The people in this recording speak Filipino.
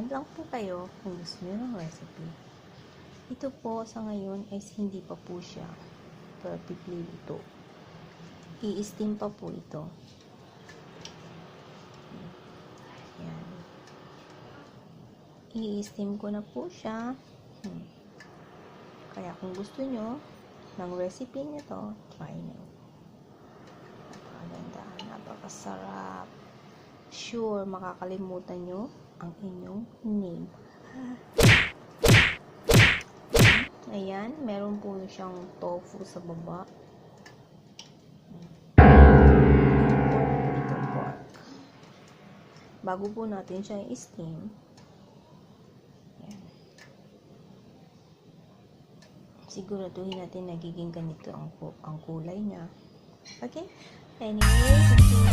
Comment lang po kayo kung gusto nyo ng recipe. Ito po sa ngayon ay hindi pa po siya perfectly luto. I-steam pa po ito. Yan. I-steam ko na po siya. Kaya kung gusto nyo ng recipe nito, try nyo. Napakaganda, napakasarap. Sure, makakalimutan nyo ang inyong name. Ayan, meron po siyang tofu sa baba. Ito pork. Bago po natin siya i-steam, siguraduhin natin nagiging ganito ang kulay niya. Okay? Anyway, continue